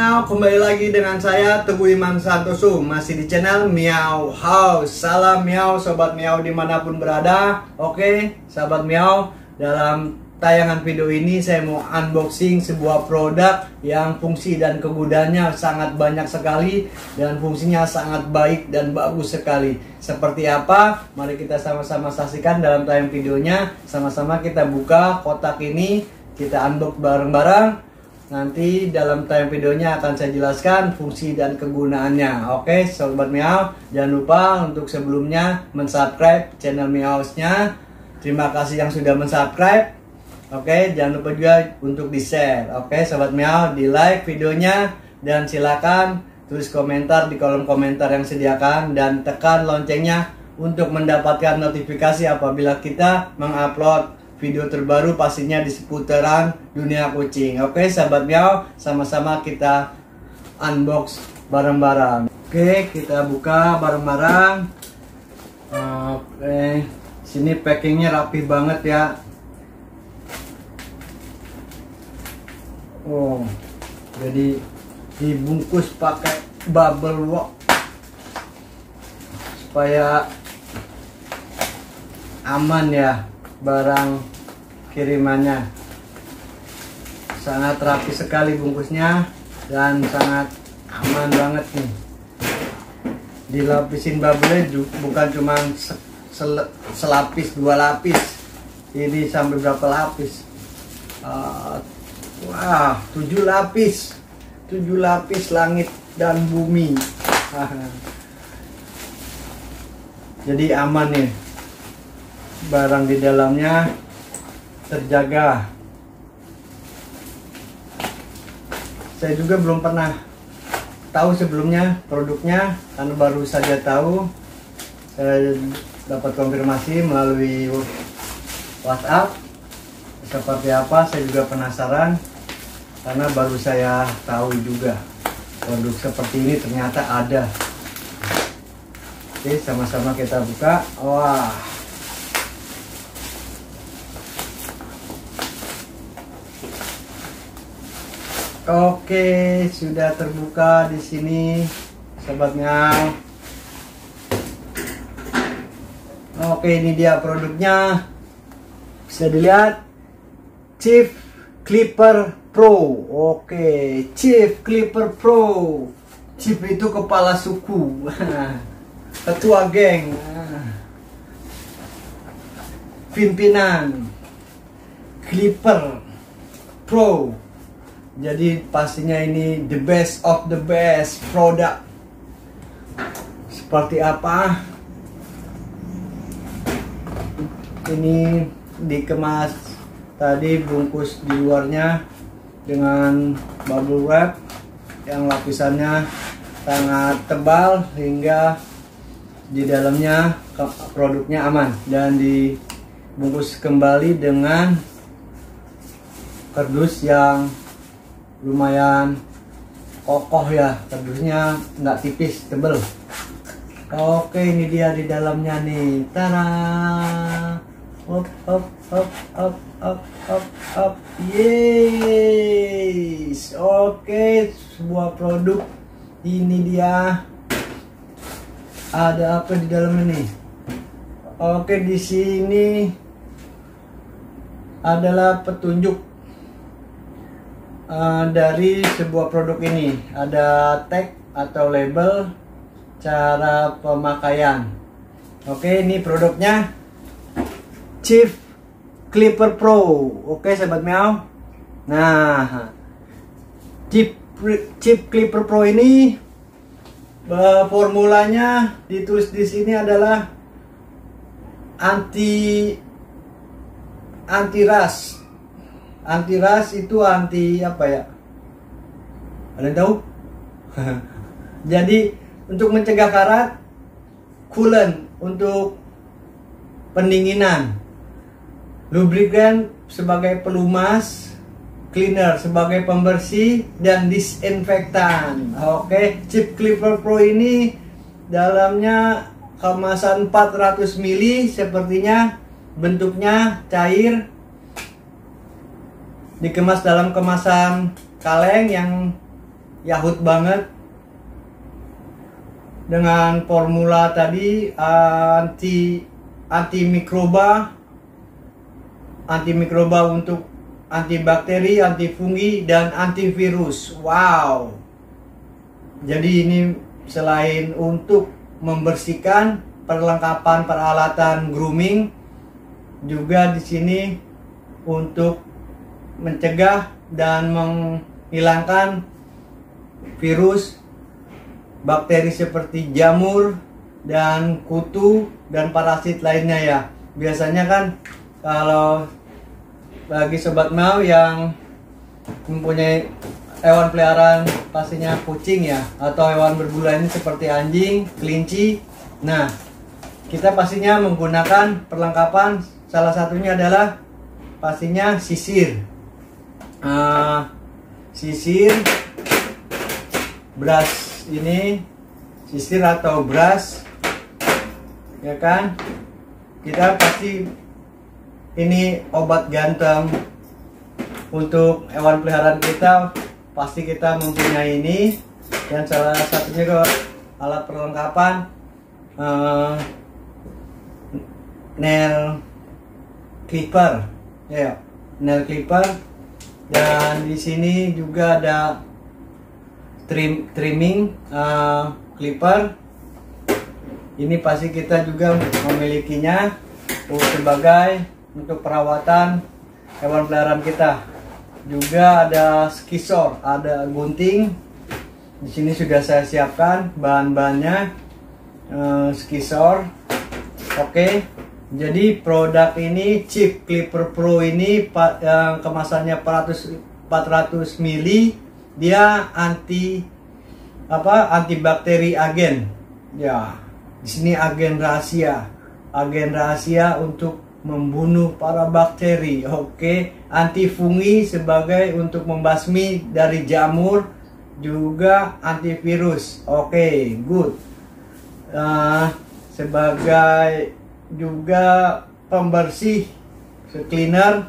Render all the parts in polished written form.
Miau, kembali lagi dengan saya Teguh Iman Santoso, masih di channel Miau House. Salam Miau, sobat Miau dimanapun berada. Oke, sahabat Miau, dalam tayangan video ini saya mau unboxing sebuah produk yang fungsi dan kegunaannya sangat banyak sekali dan fungsinya sangat baik dan bagus sekali. Seperti apa? Mari kita sama-sama saksikan dalam tayangan videonya. Sama-sama kita buka kotak ini, kita unbox bareng-bareng. Nanti dalam tayangan videonya akan saya jelaskan fungsi dan kegunaannya. Oke, sobat Miau, jangan lupa untuk sebelumnya mensubscribe channel Miau-nya. Terima kasih yang sudah mensubscribe. Oke, jangan lupa juga untuk di-share. Oke, sobat Miau, di-like videonya dan silakan tulis komentar di kolom komentar yang sediakan dan tekan loncengnya untuk mendapatkan notifikasi apabila kita mengupload video terbaru, pastinya di seputaran dunia kucing. Oke, sahabat Miau, sama-sama kita unbox bareng-bareng. Oke, kita buka bareng-bareng. Oke, sini packingnya rapi banget ya. Oh, jadi dibungkus pakai bubble wrap supaya aman ya barang kirimannya. Sangat rapi sekali bungkusnya dan sangat aman banget nih. Dilapisin bubble bukan cuma selapis, dua lapis, ini sampai berapa lapis? Wah, 7 lapis, 7 lapis langit dan bumi. Jadi aman nih, barang di dalamnya terjaga. Saya juga belum pernah tahu sebelumnya produknya, karena baru saja tahu. Saya dapat konfirmasi melalui WhatsApp. Seperti apa, saya juga penasaran karena baru saya tahu juga produk seperti ini ternyata ada. Oke, sama-sama kita buka. Wah, oke, sudah terbuka di sini, sobatnya. Oke, ini dia produknya. Bisa dilihat, Chief Clipper Pro. Oke, Chief Clipper Pro. Chief itu kepala suku, ketua geng, pimpinan. Clipper Pro. Jadi pastinya ini the best of the best produk. Seperti apa? Ini dikemas tadi, bungkus di luarnya dengan bubble wrap yang lapisannya sangat tebal hingga di dalamnya produknya aman, dan dibungkus kembali dengan kardus yang lumayan kokoh ya, kardusnya nggak tipis, tebel. Oke, ini dia di dalamnya nih. Tada! Hop hop hop hop hop hop hop. Yes. Oke, sebuah produk. Ini dia. Ada apa di dalamnya nih? Oke, di sini adalah petunjuk dari sebuah produk ini. Ada tag atau label cara pemakaian. Oke, ini produknya Chief Clipper Pro. Oke, sahabat Miau. Nah, Chief Clipper Pro ini formulanya ditulis di sini adalah anti ras. Anti ras itu anti apa ya? Ada yang tahu? Jadi untuk mencegah karat, coolant untuk pendinginan, lubrikan sebagai pelumas, cleaner sebagai pembersih, dan disinfektan. Oke, Chief Clipper Pro ini dalamnya kemasan 400 ml, sepertinya bentuknya cair, dikemas dalam kemasan kaleng yang Yahut banget. Dengan formula tadi antimikroba untuk antibakteri, antifungi, dan antivirus. Wow. Jadi ini selain untuk membersihkan, perlengkapan peralatan grooming, juga di sini untuk mencegah dan menghilangkan virus, bakteri seperti jamur dan kutu dan parasit lainnya ya. Biasanya kan kalau bagi sobat mau yang mempunyai hewan peliharaan, pastinya kucing ya, atau hewan berbulu ini seperti anjing, kelinci. Nah, kita pastinya menggunakan perlengkapan, salah satunya adalah pastinya sisir. Sisir, brush ini, sisir atau brush, ya kan? Kita pasti ini obat ganteng untuk hewan peliharaan kita, pasti kita mempunyai ini. Dan salah satunya ke alat perlengkapan nail clipper, ya, nail clipper. Dan di sini juga ada trimming clipper. Ini pasti kita juga memilikinya sebagai untuk perawatan hewan peliharaan kita. Juga ada skisor, ada gunting. Di sini sudah saya siapkan bahan-bahannya, skisor. Oke. Jadi produk ini Chip Clipper Pro ini yang kemasannya 400 ml, dia antibakteri agen. Ya, di sini agen rahasia untuk membunuh para bakteri. Oke, antifungi sebagai untuk membasmi dari jamur, juga antivirus. Oke, good. Sebagai juga pembersih, cleaner,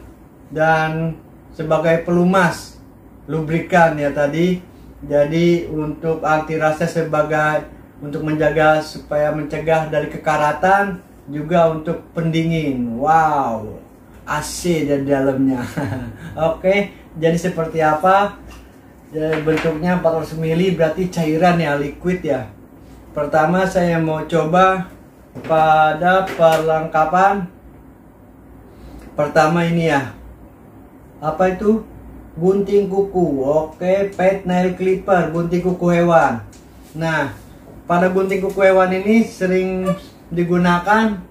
dan sebagai pelumas, lubrikan ya tadi. Jadi untuk anti rasa sebagai untuk menjaga supaya mencegah dari kekaratan, juga untuk pendingin. Wow, AC di dalamnya. Oke, jadi seperti apa? Jadi bentuknya 400 ml, berarti cairan ya, liquid ya. Pertama saya mau coba pada perlengkapan pertama ini ya. Apa itu? Gunting kuku. Oke, pet nail clipper, gunting kuku hewan. Nah, pada gunting kuku hewan ini sering digunakan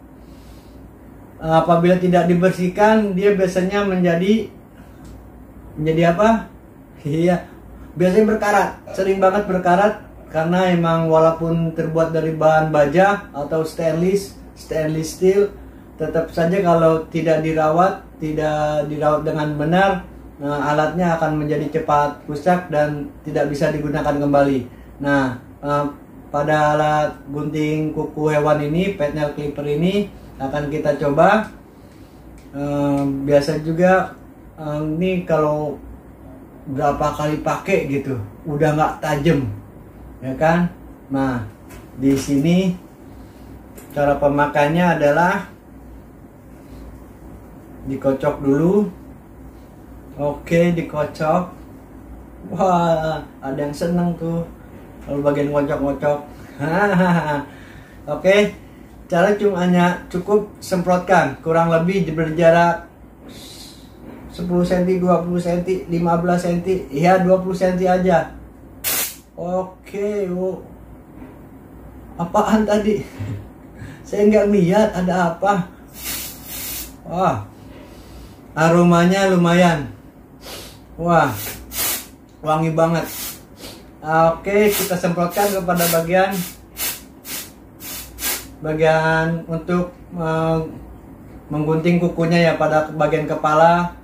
apabila tidak dibersihkan, dia biasanya menjadi apa? Iya, biasanya berkarat, sering banget berkarat. Karena emang walaupun terbuat dari bahan baja atau stainless steel, tetap saja kalau tidak dirawat dengan benar, alatnya akan menjadi cepat rusak dan tidak bisa digunakan kembali. Nah, pada alat gunting kuku hewan ini, pet nail clipper ini akan kita coba. Biasa juga ini kalau berapa kali pakai gitu, udah nggak tajam. Ya kan? Nah, di sini cara pemakainya adalah dikocok dulu. Oke, dikocok. Wah, ada yang seneng tuh kalau bagian ngocok-ngocok. Oke, cara hanya cukup semprotkan, kurang lebih berjarak 10 cm, 20 cm, 15 cm, ya 20 cm aja. Oke, apaan tadi? Saya nggak lihat ada apa. Wah, aromanya lumayan. Wah, wangi banget. Oke, kita semprotkan kepada bagian untuk menggunting kukunya ya, pada bagian kepala,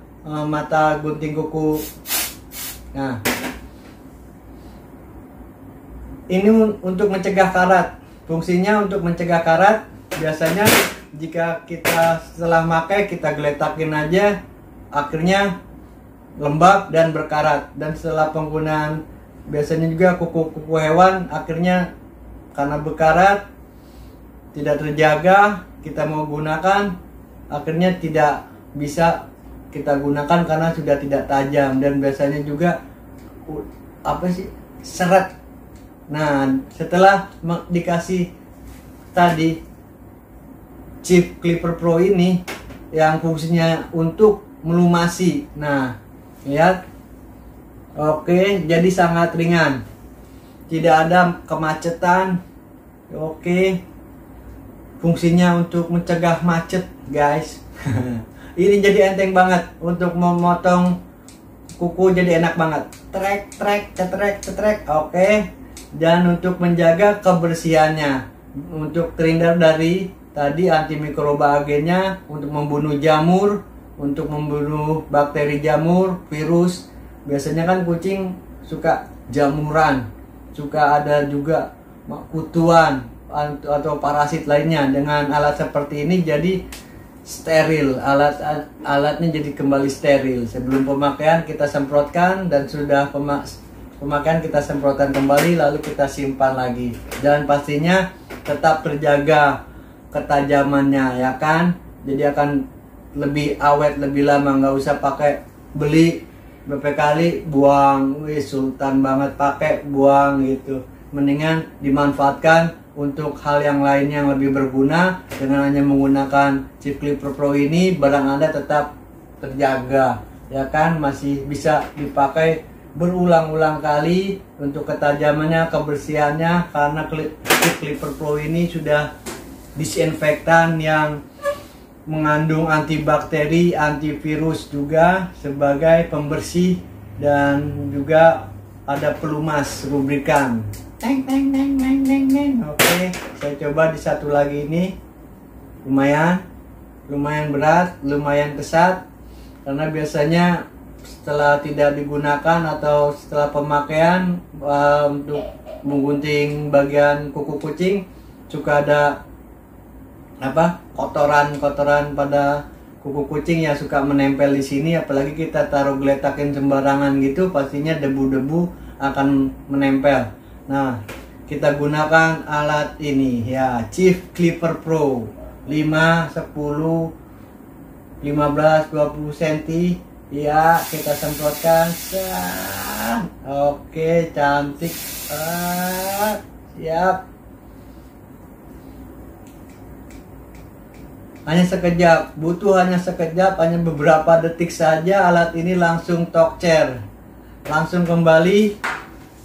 mata gunting kuku. Nah, ini untuk mencegah karat. Fungsinya untuk mencegah karat. Biasanya jika kita setelah pakai kita geletakin aja, akhirnya lembab dan berkarat. Dan setelah penggunaan biasanya juga kuku-kuku hewan akhirnya karena bekarat, tidak terjaga, kita mau gunakan akhirnya tidak bisa kita gunakan karena sudah tidak tajam, dan biasanya juga seret. Nah, setelah dikasih tadi chip Clipper Pro ini yang fungsinya untuk melumasi, nah lihat, oke, jadi sangat ringan, tidak ada kemacetan. Oke, fungsinya untuk mencegah macet guys. Ini jadi enteng banget untuk memotong kuku, jadi enak banget, cetrek. Oke, dan untuk menjaga kebersihannya, untuk terhindar dari tadi antimikroba agennya, untuk membunuh jamur, untuk membunuh bakteri jamur, virus. Biasanya kan kucing suka jamuran, suka ada juga kutuan atau parasit lainnya. Dengan alat seperti ini jadi steril, alatnya jadi kembali steril. Sebelum pemakaian kita semprotkan, dan sudah pemakaian kita semprotkan kembali, lalu kita simpan lagi, dan pastinya tetap terjaga ketajamannya, ya kan. Jadi akan lebih awet, lebih lama, nggak usah pakai beli berapa kali buang, wih sultan banget pakai buang gitu. Mendingan dimanfaatkan untuk hal yang lain yang lebih berguna. Dengan hanya menggunakan chip Clipper Pro ini, barang Anda tetap terjaga, ya kan, masih bisa dipakai berulang-ulang kali untuk ketajamannya, kebersihannya, karena chip Clipper Pro ini sudah disinfektan yang mengandung antibakteri, antivirus juga sebagai pembersih, dan juga ada pelumas, lubrikan. Oke, saya coba di satu lagi ini. Lumayan berat, lumayan kesat, karena biasanya setelah tidak digunakan atau setelah pemakaian untuk menggunting bagian kuku kucing suka ada kotoran pada kuku kucing yang suka menempel di sini. Apalagi kita taruh geletakin sembarangan gitu, pastinya debu-debu akan menempel. Nah, kita gunakan alat ini ya, chip Clipper Pro 5, 10, 15, 20 cm ya, kita semprotkan. Oke, cantik. Siap. Hanya sekejap, hanya sekejap, hanya beberapa detik saja, alat ini langsung tokcer, langsung kembali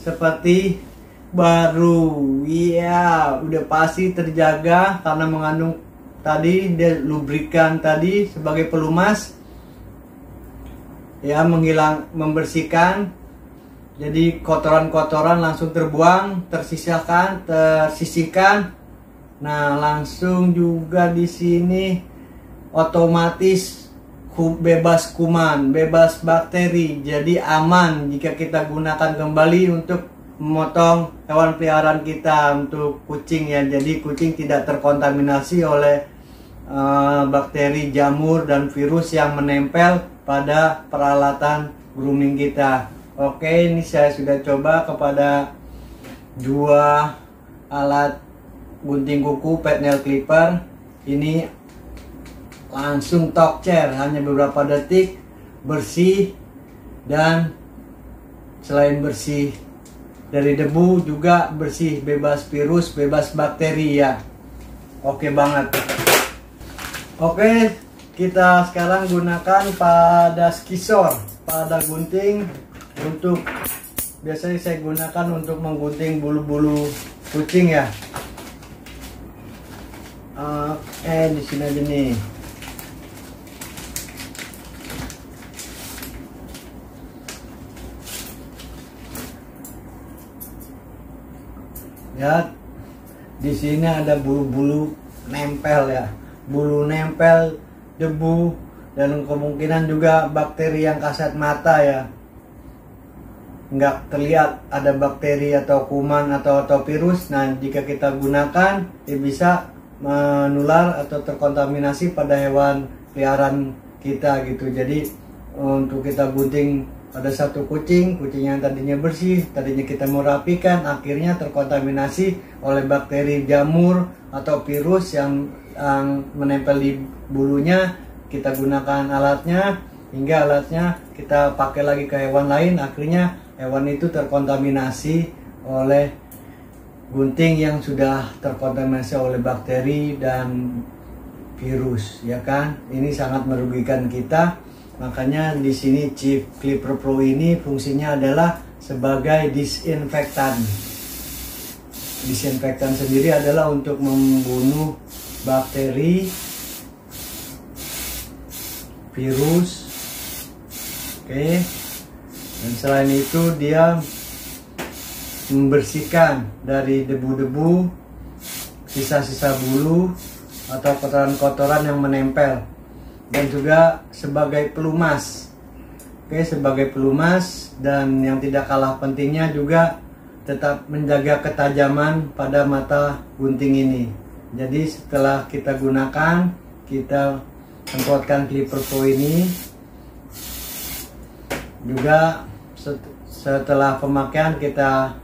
seperti baru. Iya, udah pasti terjaga karena mengandung tadi lubrikan tadi sebagai pelumas ya, membersihkan. Jadi kotoran-kotoran langsung terbuang, tersisihkan. Nah, langsung juga di sini otomatis bebas kuman, bebas bakteri. Jadi aman jika kita gunakan kembali untuk memotong hewan peliharaan kita, untuk kucing ya. Jadi kucing tidak terkontaminasi oleh bakteri, jamur, dan virus yang menempel pada peralatan grooming kita. Oke, ini saya sudah coba kepada dua alat gunting kuku pet nail clipper. Ini langsung tokcer, hanya beberapa detik bersih, dan selain bersih dari debu juga bersih, bebas virus, bebas bakteri ya. Oke banget. Oke, kita sekarang gunakan pada skisor, pada gunting. Untuk biasanya saya gunakan untuk menggunting bulu-bulu kucing ya. Di sini aja nih. Ya, di sini ada bulu-bulu nempel ya, bulu nempel, debu, dan kemungkinan juga bakteri yang kasat mata ya. Nggak terlihat ada bakteri atau kuman atau virus. Nah, jika kita gunakan, ya bisa menular atau terkontaminasi pada hewan peliharaan kita gitu. Jadi untuk kita gunting ada satu kucing yang tadinya bersih, tadinya kita mau rapikan, akhirnya terkontaminasi oleh bakteri jamur atau virus yang menempel di bulunya. Kita gunakan alatnya, hingga alatnya kita pakai lagi ke hewan lain, akhirnya hewan itu terkontaminasi oleh gunting yang sudah terkontaminasi oleh bakteri dan virus, ya kan? Ini sangat merugikan kita. Makanya di sini Chief Clipper Pro ini fungsinya adalah sebagai disinfektan. Disinfektan sendiri adalah untuk membunuh bakteri, virus, oke. Dan selain itu dia membersihkan dari debu-debu, sisa-sisa bulu atau kotoran-kotoran yang menempel, dan juga sebagai pelumas. Oke, sebagai pelumas, dan yang tidak kalah pentingnya juga tetap menjaga ketajaman pada mata gunting ini. Jadi setelah kita gunakan, kita semprotkan Clipper Pro ini. Juga setelah pemakaian kita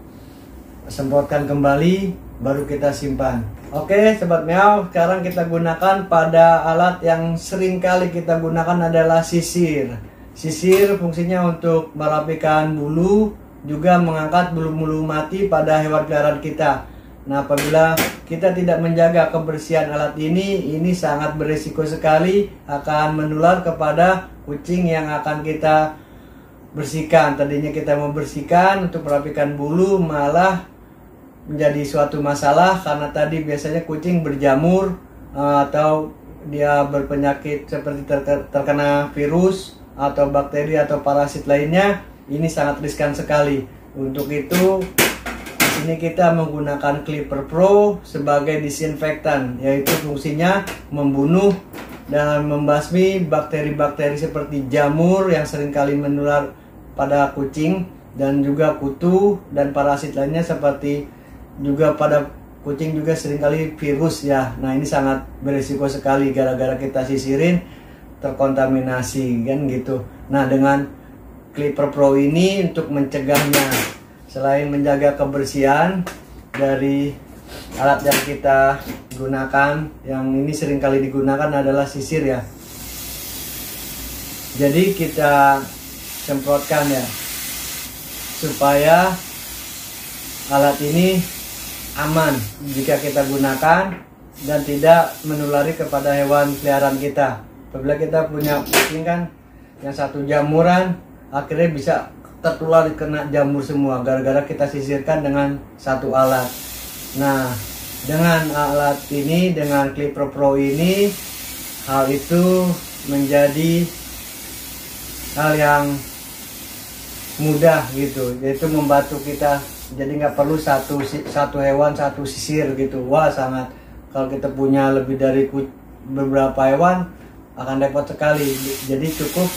semprotkan kembali, baru kita simpan. Oke Sobat Meow, sekarang kita gunakan pada alat yang sering kali kita gunakan adalah sisir. Sisir fungsinya untuk merapikan bulu, juga mengangkat bulu-bulu mati pada hewan peliharaan kita. Nah, apabila kita tidak menjaga kebersihan alat ini sangat berisiko sekali akan menular kepada kucing yang akan kita bersihkan. Tadinya kita mau bersihkan untuk merapikan bulu, malah menjadi suatu masalah karena tadi biasanya kucing berjamur atau dia berpenyakit seperti terkena virus atau bakteri atau parasit lainnya. Ini sangat riskan sekali. Untuk itu di sini kita menggunakan Clipper Pro sebagai disinfektan, yaitu fungsinya membunuh dan membasmi bakteri-bakteri seperti jamur yang seringkali menular pada kucing, dan juga kutu dan parasit lainnya seperti juga pada kucing juga seringkali virus ya. Nah, ini sangat berisiko sekali gara-gara kita sisirin terkontaminasi kan gitu. Nah, dengan Clipper Pro ini untuk mencegahnya, selain menjaga kebersihan dari alat yang kita gunakan, yang ini seringkali digunakan adalah sisir ya. Jadi kita semprotkan ya, supaya alat ini aman jika kita gunakan dan tidak menulari kepada hewan peliharaan kita. Apabila kita punya kucing kan yang satu jamuran, akhirnya bisa tertular kena jamur semua gara-gara kita sisirkan dengan satu alat. Nah, dengan alat ini, dengan Clipper Pro ini, hal itu menjadi hal yang mudah gitu, yaitu membantu kita. Jadi nggak perlu satu hewan satu sisir gitu. Wah, sangat, kalau kita punya lebih dari beberapa hewan akan repot sekali. Jadi cukup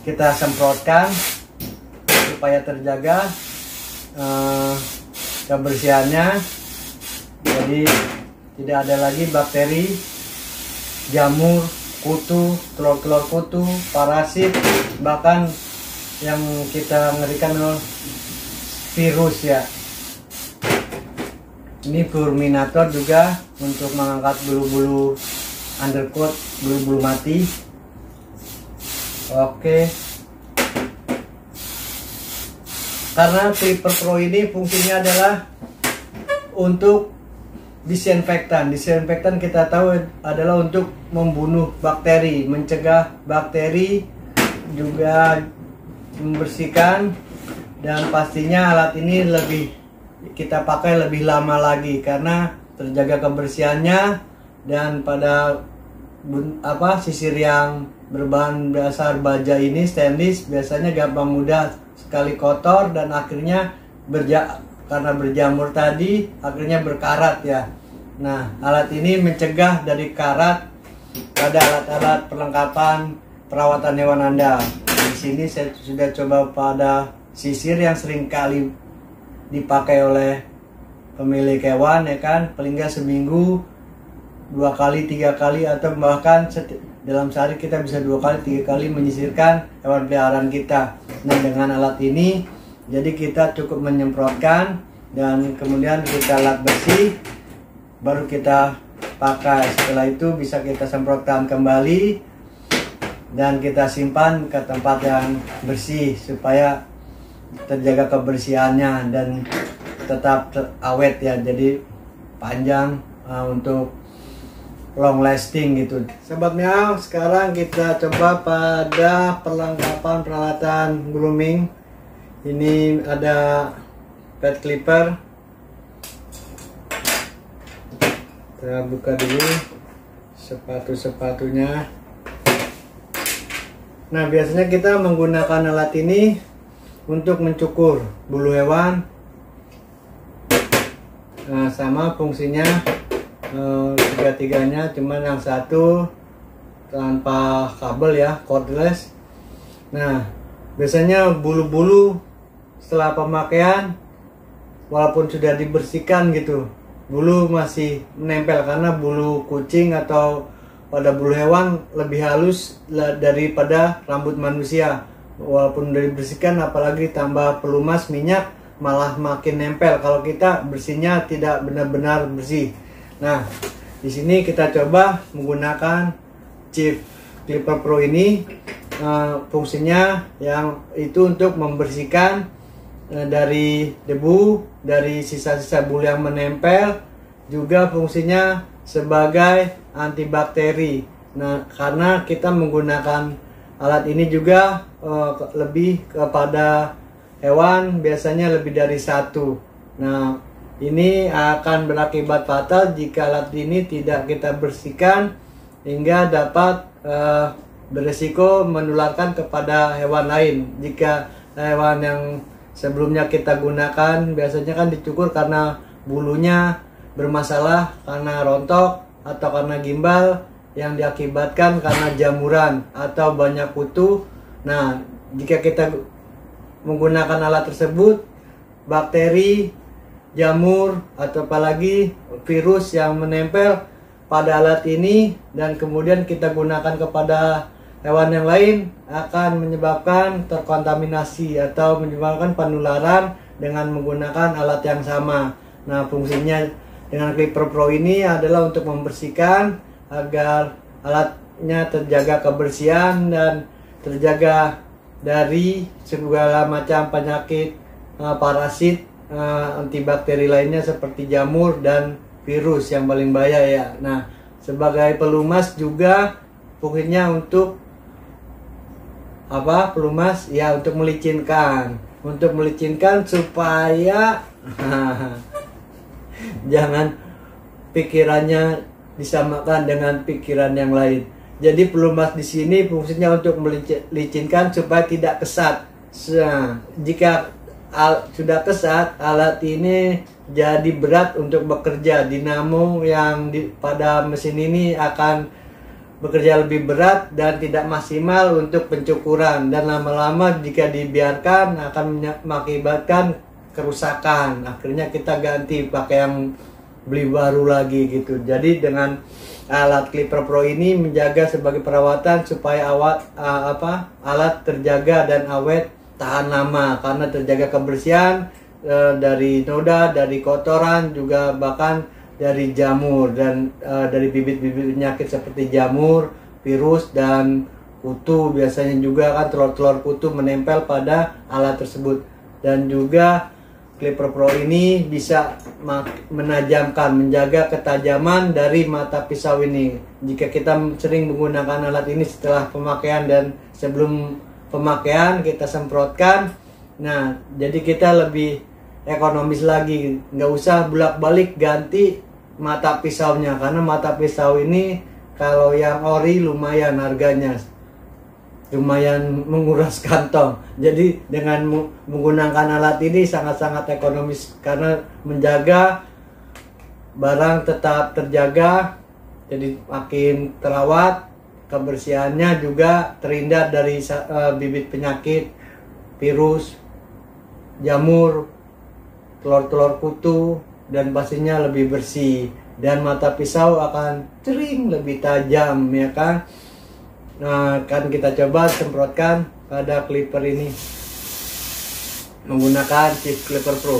kita semprotkan supaya terjaga kebersihannya. Jadi tidak ada lagi bakteri, jamur, kutu, telur-telur kutu, parasit, bahkan yang kita ngerikan virus ya. Ini Furminator juga untuk mengangkat bulu-bulu undercoat, bulu-bulu mati. Oke. Karena Clipper Pro ini fungsinya adalah untuk disinfektan. Disinfektan kita tahu adalah untuk membunuh bakteri, mencegah bakteri, juga membersihkan. Dan pastinya alat ini kita pakai lebih lama lagi karena terjaga kebersihannya, dan pada sisir yang berbahan dasar baja ini stainless biasanya gampang mudah sekali kotor, dan akhirnya karena berjamur tadi akhirnya berkarat ya. Nah, alat ini mencegah dari karat pada alat-alat perlengkapan perawatan hewan Anda. Di sini saya sudah coba pada sisir yang sering kali dipakai oleh pemilik hewan ya kan, paling nggak seminggu 2 kali 3 kali atau bahkan dalam sehari kita bisa 2 kali 3 kali menyisirkan hewan peliharaan kita. Nah, dengan alat ini jadi kita cukup menyemprotkan dan kemudian kita lap bersih, baru kita pakai. Setelah itu bisa kita semprotkan kembali dan kita simpan ke tempat yang bersih supaya terjaga kebersihannya dan tetap awet ya, jadi panjang untuk long lasting gitu. Sobat Miau, sekarang kita coba pada perlengkapan peralatan grooming. Ini ada pet clipper. Kita buka dulu sepatu-sepatunya. Nah, biasanya kita menggunakan alat ini untuk mencukur bulu hewan. Nah, sama fungsinya tiga-tiganya, cuman yang satu tanpa kabel ya, cordless. Nah, biasanya bulu-bulu setelah pemakaian walaupun sudah dibersihkan gitu, bulu masih menempel karena bulu kucing atau pada bulu hewan lebih halus daripada rambut manusia. Walaupun udah dibersihkan, apalagi tambah pelumas minyak, malah makin nempel kalau kita bersihnya tidak benar-benar bersih. Nah, di sini kita coba menggunakan Chief Clipper Pro ini. Fungsinya yang itu untuk membersihkan dari debu, dari sisa-sisa bulu yang menempel. Juga fungsinya sebagai antibakteri. Nah, karena kita menggunakan alat ini juga lebih kepada hewan, biasanya lebih dari satu. Nah, ini akan berakibat fatal jika alat ini tidak kita bersihkan hingga dapat beresiko menularkan kepada hewan lain. Jika hewan yang sebelumnya kita gunakan biasanya kan dicukur karena bulunya bermasalah, karena rontok atau karena gimbal yang diakibatkan karena jamuran atau banyak kutu. Nah, jika kita menggunakan alat tersebut, bakteri, jamur, atau apalagi virus yang menempel pada alat ini dan kemudian kita gunakan kepada hewan yang lain akan menyebabkan terkontaminasi atau menyebabkan penularan dengan menggunakan alat yang sama. Nah, fungsinya dengan Clipper Pro ini adalah untuk membersihkan agar alatnya terjaga kebersihan dan terjaga dari segala macam penyakit parasit, antibakteri lainnya seperti jamur dan virus yang paling bahaya ya. Nah, sebagai pelumas juga fungsinya untuk apa? Pelumas ya, untuk melicinkan, supaya jangan pikirannya disamakan dengan pikiran yang lain. Jadi pelumas di sini fungsinya untuk melicinkan supaya tidak kesat. Nah, jika sudah kesat, alat ini jadi berat untuk bekerja. Dinamo yang pada mesin ini akan bekerja lebih berat dan tidak maksimal untuk pencukuran, dan lama-lama jika dibiarkan akan mengakibatkan kerusakan. Akhirnya kita ganti pakai yang beli baru lagi gitu. Jadi dengan alat Clipper Pro ini menjaga sebagai perawatan supaya alat terjaga dan awet, tahan lama karena terjaga kebersihan dari noda, dari kotoran, juga bahkan dari jamur dan dari bibit-bibit penyakit seperti jamur, virus, dan kutu. Biasanya juga kan telur-telur kutu menempel pada alat tersebut. Dan juga Clipper Pro ini bisa menajamkan, menjaga ketajaman dari mata pisau ini. Jika kita sering menggunakan alat ini setelah pemakaian dan sebelum pemakaian kita semprotkan, nah jadi kita lebih ekonomis lagi, nggak usah bolak-balik ganti mata pisaunya, karena mata pisau ini kalau yang ori lumayan harganya, lumayan menguras kantong. Jadi dengan menggunakan alat ini sangat-sangat ekonomis karena menjaga barang tetap terjaga, jadi makin terawat, kebersihannya juga terhindar dari bibit penyakit, virus, jamur, telur-telur kutu, dan pastinya lebih bersih. Dan mata pisau akan cering lebih tajam ya kan. Nah, akan kita coba semprotkan pada clipper ini menggunakan chip clipper pro.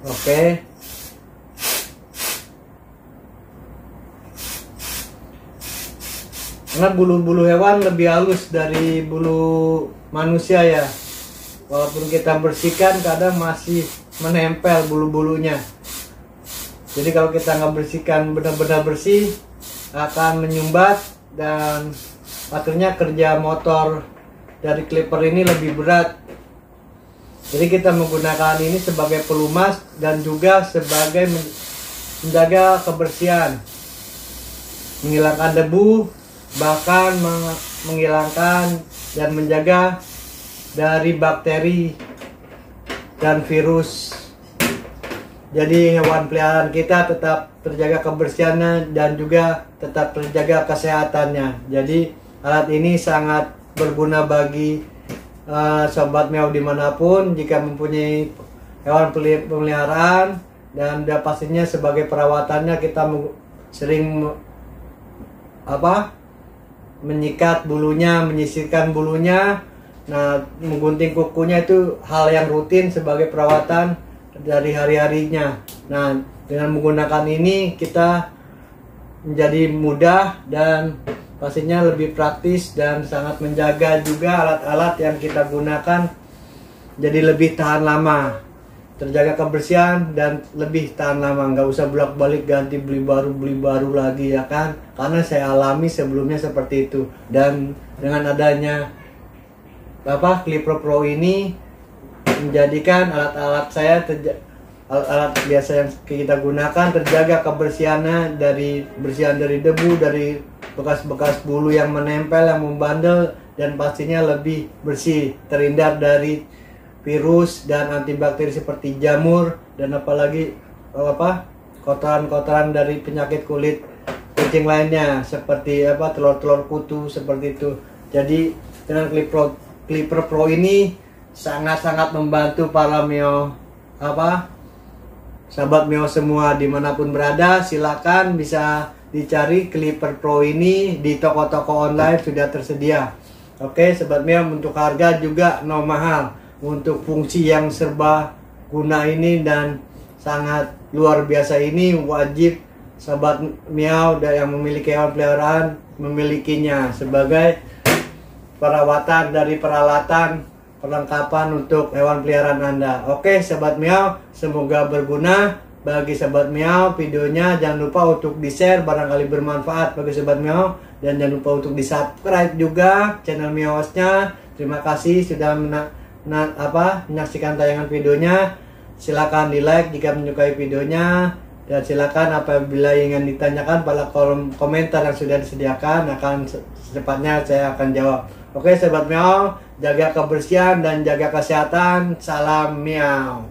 Oke. Karena bulu-bulu hewan lebih halus dari bulu manusia ya. Walaupun kita bersihkan kadang masih menempel bulu-bulunya. Jadi kalau kita nggak bersihkan benar-benar bersih akan menyumbat dan akhirnya kerja motor dari clipper ini lebih berat. Jadi kita menggunakan ini sebagai pelumas dan juga sebagai menjaga kebersihan, menghilangkan debu, bahkan menghilangkan dan menjaga dari bakteri dan virus. Jadi hewan peliharaan kita tetap terjaga kebersihannya dan juga tetap terjaga kesehatannya. Jadi alat ini sangat berguna bagi sobat meow dimanapun jika mempunyai hewan peliharaan, dan pastinya sebagai perawatannya kita sering menyikat bulunya, menyisirkan bulunya. Nah, menggunting kukunya itu hal yang rutin sebagai perawatan dari hari-harinya. Nah, dengan menggunakan ini kita menjadi mudah dan pastinya lebih praktis dan sangat menjaga juga alat-alat yang kita gunakan jadi lebih tahan lama, terjaga kebersihan dan lebih tahan lama. Nggak usah bolak-balik ganti beli baru lagi ya kan, karena saya alami sebelumnya seperti itu. Dan dengan adanya clipper pro ini menjadikan alat-alat saya alat biasa yang kita gunakan terjaga kebersihannya, dari bersihan dari debu, dari bekas-bekas bulu yang menempel, yang membandel, dan pastinya lebih bersih, terhindar dari virus dan antibakteri seperti jamur dan apalagi kotoran-kotoran dari penyakit kulit kucing lainnya seperti telur-telur kutu seperti itu. Jadi dengan clipper pro ini sangat-sangat membantu para meow sahabat meow semua dimanapun berada. Silakan bisa dicari clipper pro ini di toko-toko online, sudah tersedia. Oke sobat meow, untuk harga juga no mahal, untuk fungsi yang serba guna ini dan sangat luar biasa ini wajib sahabat meow yang memiliki hewan peliharaan memilikinya sebagai perawatan dari perlengkapan untuk hewan peliharaan Anda. Oke sahabat meow, semoga berguna bagi sahabat meow videonya. Jangan lupa untuk di-share barangkali bermanfaat bagi sahabat meow, dan jangan lupa untuk di-subscribe juga channel meowsnya. Terima kasih sudah menyaksikan tayangan videonya. Silakan di-like jika menyukai videonya, dan silakan apabila ingin ditanyakan pada kolom komentar yang sudah disediakan, akan secepatnya saya akan jawab. Oke sahabat meow, jaga kebersihan dan jaga kesehatan. Salam meow.